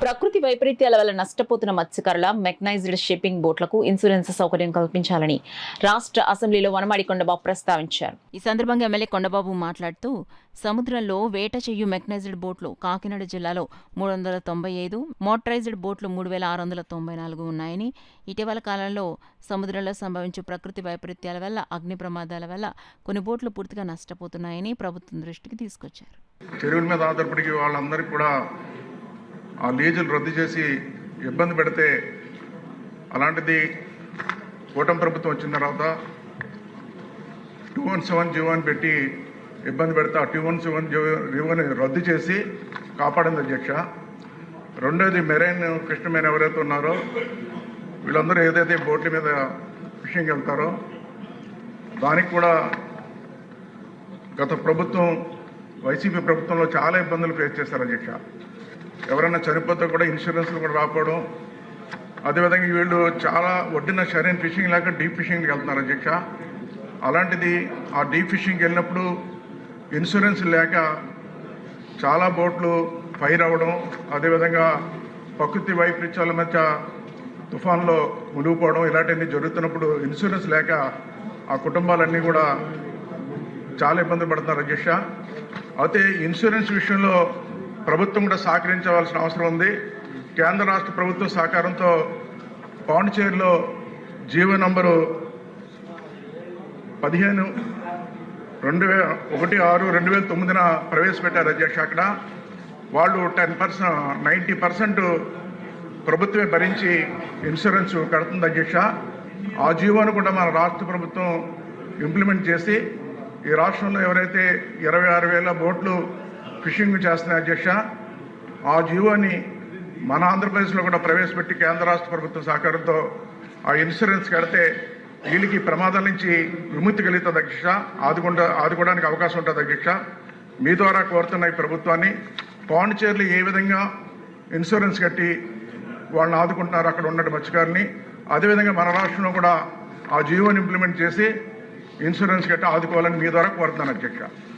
ప్రకృతి వైపరీత్యాల వల్ల నష్టపోతున్న మత్స్యకారుల మెకనైజ్డ్ షిప్పింగ్ బోట్లకు ఇన్సూరెన్స్ సౌకర్యం కల్పించాలని రాష్ట్ర అసెంబ్లీలో వనమాడి కొండబాబు ప్రస్తావించారు. ఈ సందర్భంగా ఎమ్మెల్యే కొండబాబు మాట్లాడుతూ, సముద్రంలో వేట చెయ్యు మెకనైజ్డ్ బోట్లు కాకినాడ జిల్లాలో 395, మోటరైజ్డ్ బోట్లు 3694 ఉన్నాయని, ఇటీవల కాలంలో సముద్రంలో సంభవించే ప్రకృతి వైపరీత్యాల వల్ల, అగ్ని ప్రమాదాల వల్ల కొన్ని బోట్లు పూర్తిగా నష్టపోతున్నాయని ప్రభుత్వం దృష్టికి తీసుకొచ్చారు. చెరువుల మీద ఆధారపడి వాళ్ళందరికీ కూడా ఆ లీజులు రద్దు చేసి ఇబ్బంది పెడితే, అలాంటిది కూటమి ప్రభుత్వం వచ్చిన తర్వాత 217 జీవో అని పెట్టి ఇబ్బంది పెడితే ఆ 217 జీవోని రద్దు చేసి కాపాడింది అధ్యక్ష. రెండోది మెరైన్ కృష్ణమైన ఎవరైతే ఉన్నారో వీళ్ళందరూ ఏదైతే బోట్ల మీద ఫిషింగ్ వెళ్తారో దానికి కూడా గత ప్రభుత్వం వైసీపీ ప్రభుత్వంలో చాలా ఇబ్బందులు ఫేస్ చేశారు అధ్యక్ష. ఎవరైనా చనిపోతే కూడా ఇన్సూరెన్స్లు కూడా రాకపోవడం, అదేవిధంగా వీళ్ళు చాలా ఒడ్డిన సరైన ఫిషింగ్ లేక డీప్ ఫిషింగ్కి వెళ్తున్నారు అధ్యక్ష. అలాంటిది ఆ డీప్ ఫిషింగ్కి వెళ్ళినప్పుడు ఇన్సూరెన్స్ లేక చాలా బోట్లు ఫైర్ అవ్వడం, అదేవిధంగా ప్రకృతి వైపరీత్యాల మధ్య తుఫాన్లో మునిగిపోవడం ఇలాంటివన్నీ జరుగుతున్నప్పుడు ఇన్సూరెన్స్ లేక ఆ కుటుంబాలన్నీ కూడా చాలా ఇబ్బంది పడుతున్నారు అధ్యక్ష. అయితే ఇన్సూరెన్స్ విషయంలో ప్రభుత్వం కూడా సహకరించవలసిన అవసరం ఉంది. కేంద్ర రాష్ట్ర ప్రభుత్వం సహకారంతో పాండిచేరిలో జీవో నంబరు 15/16/2009 ప్రవేశపెట్టారు అధ్యక్ష. అక్కడ వాళ్ళు 90% ప్రభుత్వమే భరించి ఇన్సూరెన్స్ కడుతుంది అధ్యక్ష. ఆ జీవోను కూడా మన రాష్ట్ర ప్రభుత్వం ఇంప్లిమెంట్ చేసి ఈ రాష్ట్రంలో ఎవరైతే 26,000 బోట్లు ఫిషింగ్ చేస్తున్నాయి అధ్యక్ష, ఆ జీవోని మన ఆంధ్రప్రదేశ్లో కూడా ప్రవేశపెట్టి కేంద్ర రాష్ట్ర ప్రభుత్వం సహకారంతో ఆ ఇన్సూరెన్స్ కడితే వీళ్ళకి ప్రమాదాల నుంచి విముక్తి కలుగుతుంది అధ్యక్ష. ఆదుకోవడానికి అవకాశం ఉంటుంది అధ్యక్ష. మీ ద్వారా కోరుతున్న ఈ ప్రభుత్వాన్ని పాండిచేరిలో ఏ విధంగా ఇన్సూరెన్స్ కట్టి వాళ్ళని ఆదుకుంటున్నారు అక్కడ ఉన్న మత్స్యకారుని, అదేవిధంగా మన రాష్ట్రంలో కూడా ఆ జీవోని ఇంప్లిమెంట్ చేసి ఇన్సూరెన్స్ కట్టి ఆదుకోవాలని మీ ద్వారా కోరుతున్నాను అధ్యక్ష.